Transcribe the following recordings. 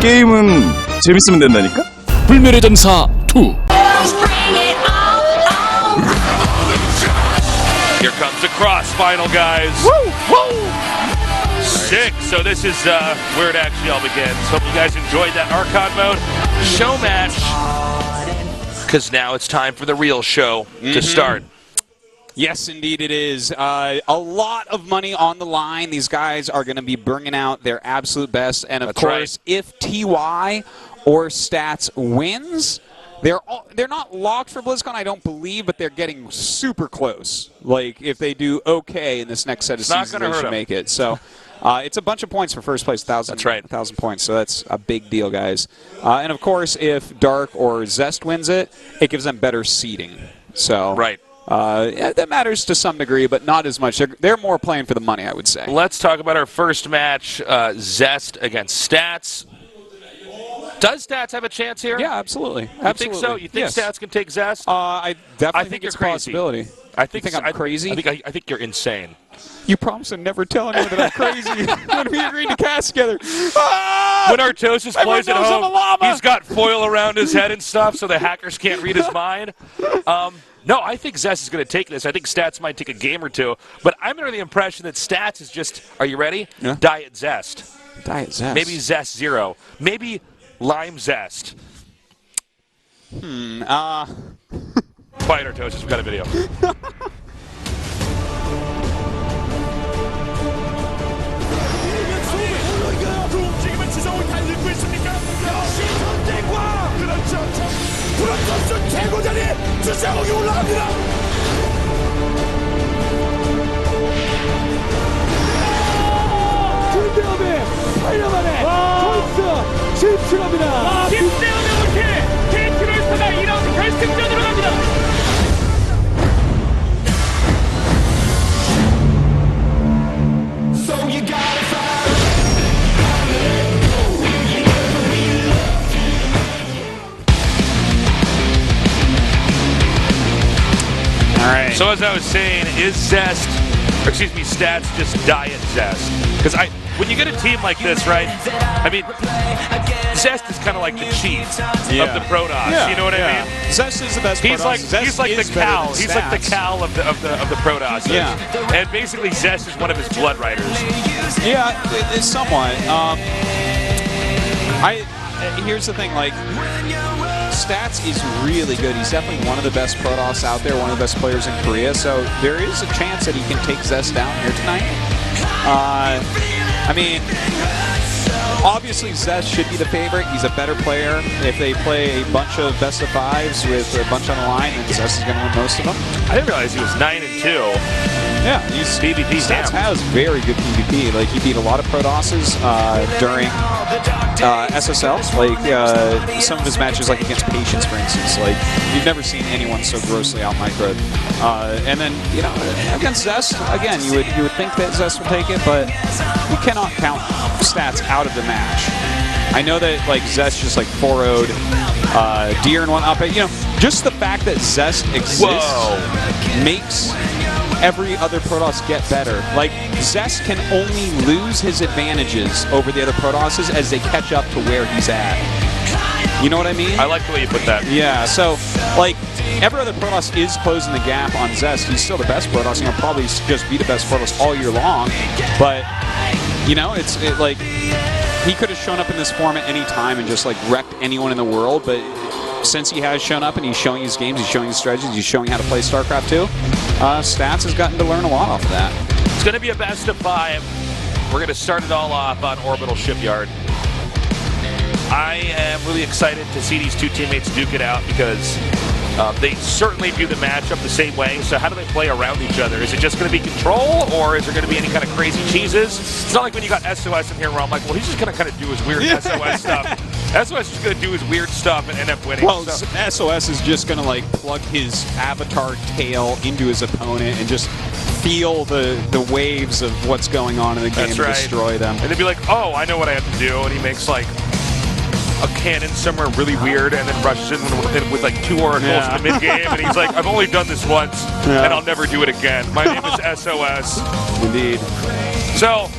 게임은 재밌으면 된다니까? 불멸의 전사 2. Here comes the CrossFinal, guys. Woo! Woo! 6. So this is where it actually all begins. Hope you guys enjoyed that Archon mode show match. Because now it's time for the real show to start. Yes, indeed it is. A lot of money on the line. These guys are going to be bringing out their absolute best. And, of course, if TY or Stats wins, they're not locked for BlizzCon, I don't believe, but they're getting super close. Like, if they do okay in this next set of seasons, they should make it. So it's a bunch of points for first place, 1,000 points. So that's a big deal, guys. And, of course, if Dark or Zest wins it, it gives them better seeding. So that matters to some degree, but not as much. They're more playing for the money, I would say. Let's talk about our first match, Zest against Stats. Does Stats have a chance here? Yeah, absolutely. You think so? You think Stats can take Zest? I definitely think it's a possibility. I think I'm crazy? I think you're insane. You promised to never tell anyone that I'm crazy when we agreed to cast together. When Artosis plays at home, he's got foil around his head and stuff so the hackers can't read his mind. No, I think Zest is going to take this. I think Stats might take a game or two. But I'm under the impression that Stats is just, are you ready? Yeah. Diet Zest. Diet Zest. Maybe Zest Zero. Maybe Lime Zest. Quiet, Artosis. We've got a video. So as I was saying, is Zest, or excuse me, Stats just Diet Zest? Because when you get a team like this, right? I mean, Zest is kind of like the cheat of the Protoss. Yeah. You know what I mean? Zest is the best. He's like the Cal. He's like the Cal of the Protoss. Yeah. And basically, Zest is one of his blood riders. Yeah, it's somewhat. Here's the thing, like, Stats is really good. He's definitely one of the best Protoss out there, one of the best players in Korea, so there is a chance that he can take Zest down here tonight. I mean, obviously Zest should be the favorite. He's a better player. If they play a bunch of best of fives with a bunch on the line, then Zest is going to win most of them. I didn't realize he was 9-2. Yeah, he's PvP. Stats has very good PvP. Like, he beat a lot of Protosses during SSL. Like, some of his matches, like against Patience, for instance. Like, you've never seen anyone so grossly out-microed. And then, you know, against Zest, again, you would think that Zest would take it, but you cannot count Stats out of the match. I know that, like, Zest just, like, 4-0'd Deer and whatnot, but, you know, just the fact that Zest exists makes every other Protoss get better. Like, Zest can only lose his advantages over the other Protosses as they catch up to where he's at. You know what I mean? I like the way you put that. Yeah, so, like, every other Protoss is closing the gap on Zest. He's still the best Protoss, and he'll probably just be the best Protoss all year long. But, you know, like, he could have shown up in this form at any time and just, like, wrecked anyone in the world, but since he has shown up and he's showing his games, he's showing his strategies, he's showing how to play StarCraft 2, Stats has gotten to learn a lot off of that. It's going to be a best of 5. We're going to start it all off on Orbital Shipyard. I am really excited to see these two teammates duke it out because they certainly view the matchup the same way. So how do they play around each other? Is it just going to be control, or is there going to be any kind of crazy cheeses? It's not like when you got SOS in here where I'm like, well, he's just going to kind of do his weird SOS stuff. SOS is going to do his weird stuff and end up winning. Well, so SOS is just going to, like, plug his avatar tail into his opponent and just feel the waves of what's going on in the game and destroy them. And they'd be like, oh, I know what I have to do. And he makes, like, a cannon somewhere really weird and then rushes in with like 2 oracles in the mid-game. And he's like, I've only done this once and I'll never do it again. My name is SOS. Indeed. So,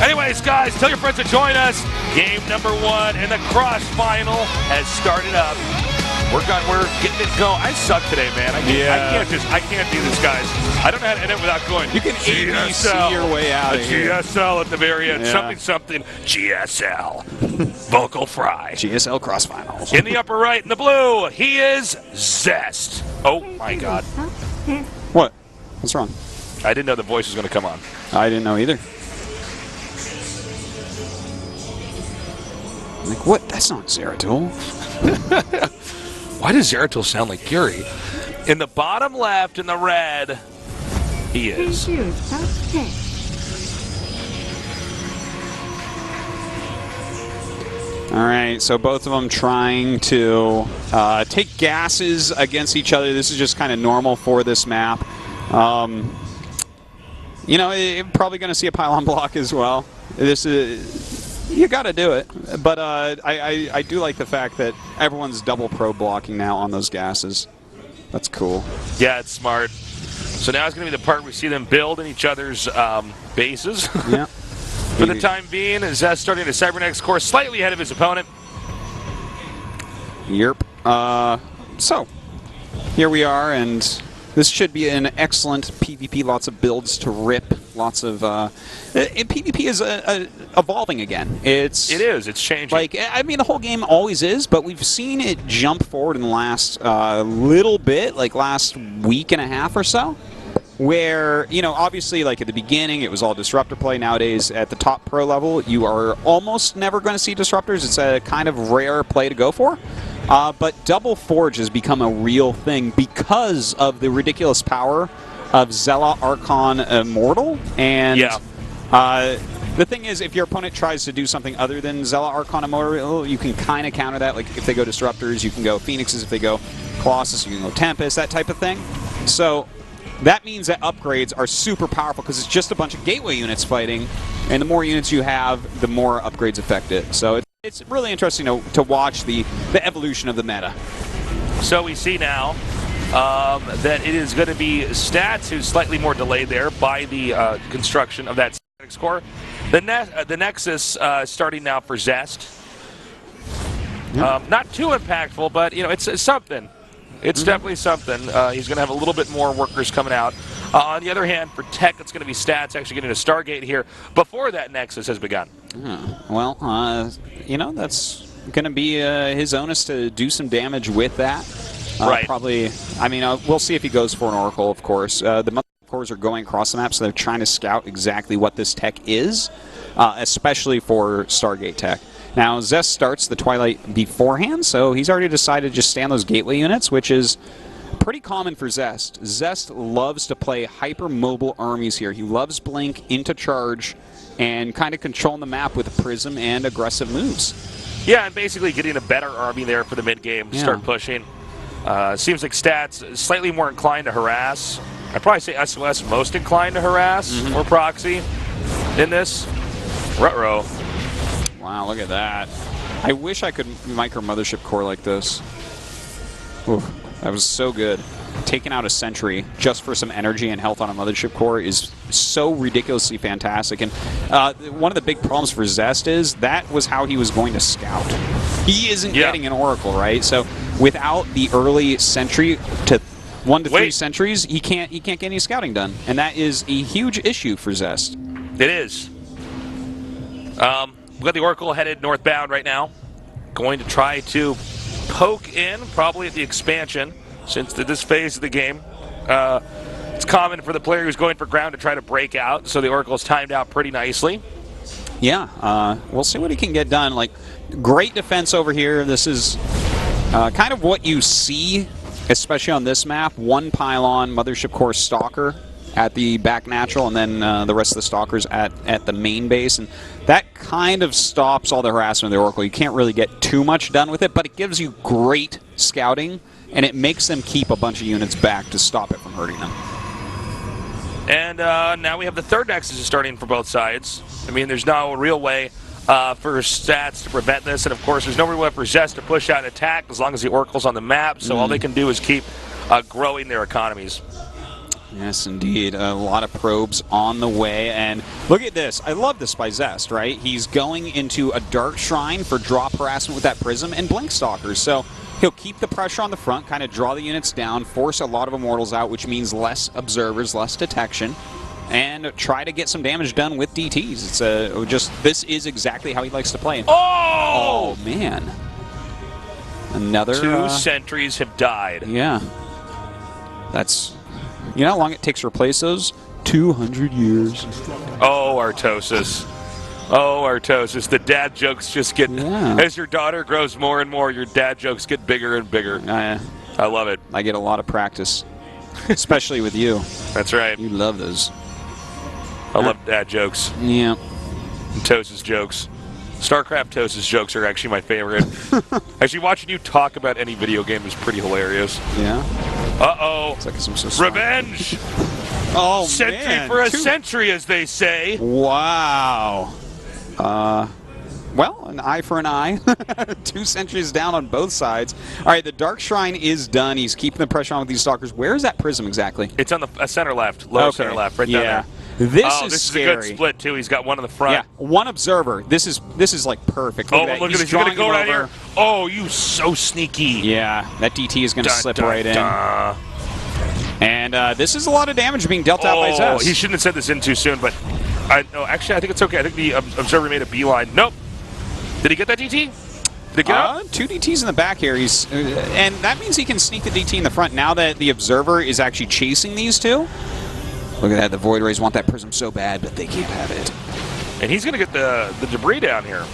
Anyways, guys, tell your friends to join us. Game number 1 in the CrossFinal has started up. We're getting it going. I suck today, man. I can't do this, guys. I don't know how to end it without going. You can ABC your way out of here. GSL at the very end. Yeah. Something. GSL. Vocal fry. GSL CrossFinals. In the upper right, in the blue, he is Zest. Oh my God. What? What's wrong? I didn't know the voice was going to come on. I didn't know either. Like, what? That's not Zeratul. Why does Zeratul sound like Yuri? In the bottom left, in the red, he is. All right, so both of them trying to take gases against each other. This is just kind of normal for this map. You know, you're probably going to see a pylon block as well. This is... You got to do it, but I do like the fact that everyone's double pro blocking now on those gases. That's cool. Yeah, it's smart. So now it's going to be the part we see them build in each other's bases. Yeah. For the time being, Zest starting a cybernetics course slightly ahead of his opponent. Yep. So here we are, and this should be an excellent PvP. Lots of builds to rip. Lots of PvP is evolving again. It is. It's changing. Like, I mean, the whole game always is, but we've seen it jump forward in the last little bit, like last week and a half or so, where, you know, obviously, like at the beginning, it was all disruptor play. Nowadays, at the top pro level, you are almost never going to see disruptors. It's a kind of rare play to go for. But Double Forge has become a real thing because of the ridiculous power of Zella Archon Immortal. And the thing is, if your opponent tries to do something other than Zella Archon Immortal, you can kind of counter that. Like, if they go Disruptors, you can go Phoenixes. If they go Colossus, you can go Tempest, that type of thing. So that means that upgrades are super powerful because it's just a bunch of gateway units fighting, and the more units you have, the more upgrades affect it. So it's really interesting to watch the evolution of the meta. So we see now that it is going to be Stats who's slightly more delayed there by the construction of that core. The Nexus starting now for Zest. Not too impactful, but you know, it's something. It's definitely something. He's going to have a little bit more workers coming out. On the other hand, for Tech, it's going to be Stats actually getting a Stargate here before that Nexus has begun. Well, you know, that's going to be his onus to do some damage with that. Right. Probably, I mean, we'll see if he goes for an Oracle, of course. The cores are going across the map, so they're trying to scout exactly what this tech is, especially for Stargate tech. Now, Zest starts the Twilight beforehand, so he's already decided to just stand those gateway units, which is pretty common for Zest. Zest loves to play hyper-mobile armies here. He loves Blink into charge and kind of controlling the map with Prism and aggressive moves. Yeah, and basically getting a better army there for the mid-game, start pushing. Seems like Stats slightly more inclined to harass. I'd probably say SOS most inclined to harass or proxy in this. Ruh-roh. Wow, look at that. I wish I could micro Mothership Core like this. Ooh, that was so good. Taking out a Sentry just for some energy and health on a Mothership Core is so ridiculously fantastic. And one of the big problems for Zest is that was how he was going to scout. He isn't getting an Oracle, right? So without the early Sentry to 1 to 3 sentries, he can't get any scouting done. And that is a huge issue for Zest. It is. We've got the Oracle headed northbound right now. Going to try to poke in, probably at the expansion, since this phase of the game. It's common for the player who's going for ground to try to break out, so the Oracle's timed out pretty nicely. Yeah, we'll see what he can get done. Like, great defense over here. This is kind of what you see, especially on this map. 1 pylon, Mothership Core Stalker at the back natural, and then the rest of the Stalkers at the main base. And that kind of stops all the harassment of the Oracle. You can't really get too much done with it, but it gives you great scouting, and it makes them keep a bunch of units back to stop it from hurting them. And now we have the third Nexus starting for both sides. I mean, there's no real way for Stats to prevent this, and of course there's no real way for Zest to push out and attack as long as the Oracle's on the map, so all they can do is keep growing their economies. Yes, indeed. A lot of probes on the way. And look at this. I love this by Zest, right? He's going into a Dark Shrine for drop harassment with that Prism and Blink Stalkers. So he'll keep the pressure on the front, kind of draw the units down, force a lot of Immortals out, which means less observers, less detection, and try to get some damage done with DTs. It's this is exactly how he likes to play. Oh man. Another 2 sentries have died. Yeah. That's... You know how long it takes to replace those? 200 years. Oh, Artosis. Oh, Artosis. The dad jokes just get... Yeah. As your daughter grows more and more, your dad jokes get bigger and bigger. I love it. I get a lot of practice. Especially with you. That's right. You love those. I love dad jokes. Yeah. And Tosis jokes. StarCraft Tosis jokes are actually my favorite. Actually, watching you talk about any video game is pretty hilarious. Yeah. Uh-oh. It's like I'm so sorry. Revenge! Oh, Sentry man. for a century, as they say. Wow. Well, an eye for an eye. 2 sentries down on both sides. All right, the Dark Shrine is done. He's keeping the pressure on with these Stalkers. Where is that Prism exactly? It's on the center left, low center left, right down there. This is this scary. is a good split too. He's got one in the front. Yeah, 1 observer. This is like perfect. Look at this. He's gonna go right here. Oh, you so sneaky. Yeah, that DT is gonna slip right in. And this is a lot of damage being dealt out by Zest. He shouldn't have said this in too soon, but actually I think it's okay. I think the observer made a beeline. Nope. Did he get that DT? Did he get out? 2 DTs in the back here. He's and that means he can sneak the DT in the front now that the observer is actually chasing these 2. Look at that. The Void Rays want that Prism so bad, but they can't have it. And he's going to get the debris down here.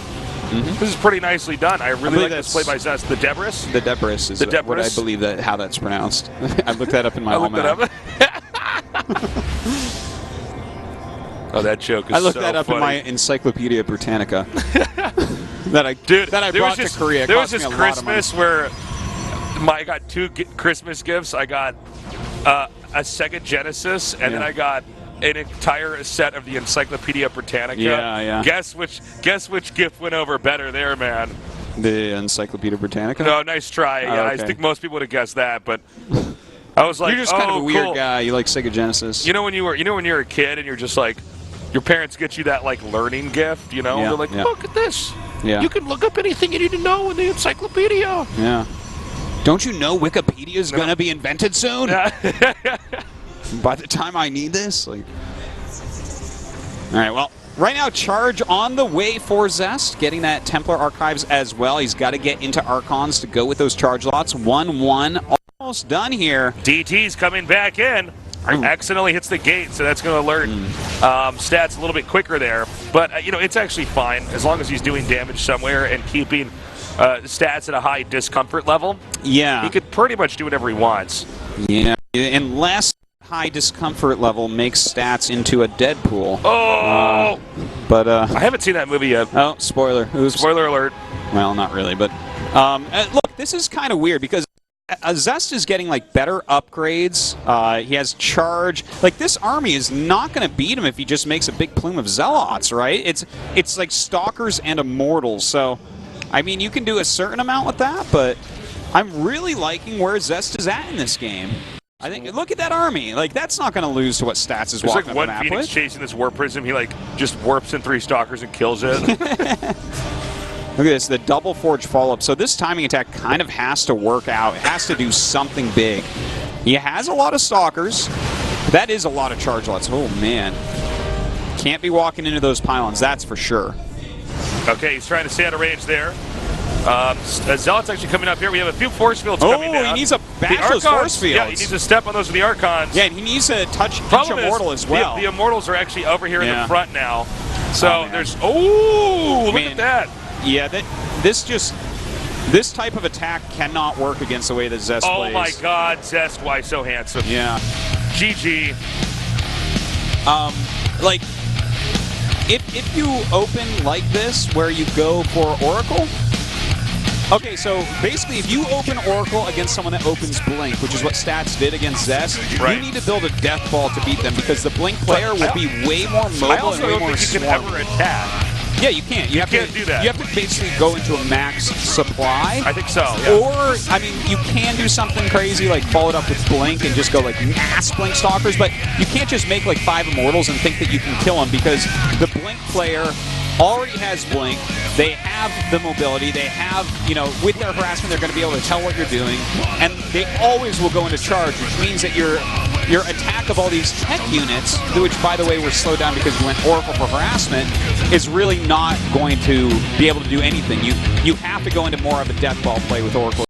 This is pretty nicely done. I really like this play by Zest. The debris? The debris is what I believe how that's pronounced. I looked that up in my almanac. Oh, that joke is I looked so that up funny. in my Encyclopedia Britannica. that I brought to Korea. There was this Christmas where I got 2 Christmas gifts. I got a Sega Genesis, and then I got an entire set of the Encyclopedia Britannica. Yeah. Guess which gift went over better there, man? The Encyclopedia Britannica? No, nice try. Yeah, okay. I think most people would have guessed that, but I was like, you're just kind of a weird cool guy. You like Sega Genesis. You know when you're a kid and you're just like, your parents get you that like learning gift, you know? Yeah, They're like, look at this. Yeah. You can look up anything you need to know in the encyclopedia. Yeah. Don't you know Wikipedia is going to be invented soon? By the time I need this? All right, well, right now, charge on the way for Zest, getting that Templar Archives as well. He's got to get into Archons to go with those charge lots. 1-1, almost done here. DT's coming back in. Accidentally hits the gate, so that's going to alert stats a little bit quicker there. But, it's actually fine as long as he's doing damage somewhere and keeping stats at a high discomfort level. Yeah. He could pretty much do whatever he wants. Yeah, unless high discomfort level makes stats into a Deadpool. Oh! But I haven't seen that movie yet. Oh, spoiler. Oops. Spoiler alert. Well, not really, but look, this is kind of weird because Zest is getting like better upgrades. He has charge. Like this army is not going to beat him if he just makes a big plume of Zealots, right? It's like Stalkers and Immortals. So, I mean, you can do a certain amount with that, but I'm really liking where Zest is at in this game. I think, look at that army. Like, that's not going to lose to what Stats is walking up the map with. There's like one Phoenix chasing this Warp Prism. He, like, just warps in 3 Stalkers and kills it. Look at this, the double forge follow-up. So this timing attack kind of has to work out. It has to do something big. He has a lot of Stalkers. That is a lot of charge lots. Oh, man. Can't be walking into those pylons, that's for sure. Okay, he's trying to stay out of range there. Zealot's actually coming up here. We have a few force fields coming down. Oh, he needs to bash those force fields. Yeah, he needs to step on those with the Archons. Yeah, and he needs to touch each Immortal as well. The Immortals are actually over here in the front now. So there's... Oh, look at that. Yeah, this type of attack cannot work against the way that Zest plays. Oh my God, Zest, why so handsome? Yeah. GG. Like, if you open like this, where you go for Oracle... Okay, so basically, if you open Oracle against someone that opens Blink, which is what Stats did against Zest, you need to build a Death Ball to beat them because the Blink player will be way more mobile and way more smart. I also don't think you can ever attack. Yeah, you can't. You can't do that. You have to basically go into a max supply. I think so, yeah. Or, I mean, you can do something crazy like follow it up with Blink and just go like mass Blink Stalkers, but you can't just make like 5 Immortals and think that you can kill them because the Blink player already has Blink. They have the mobility. They have, you know, with their harassment, they're going to be able to tell what you're doing, and they always will go into charge, which means that your attack of all these tech units, which by the way were slowed down because you went Oracle for harassment, is really not going to be able to do anything. You have to go into more of a death ball play with Oracle.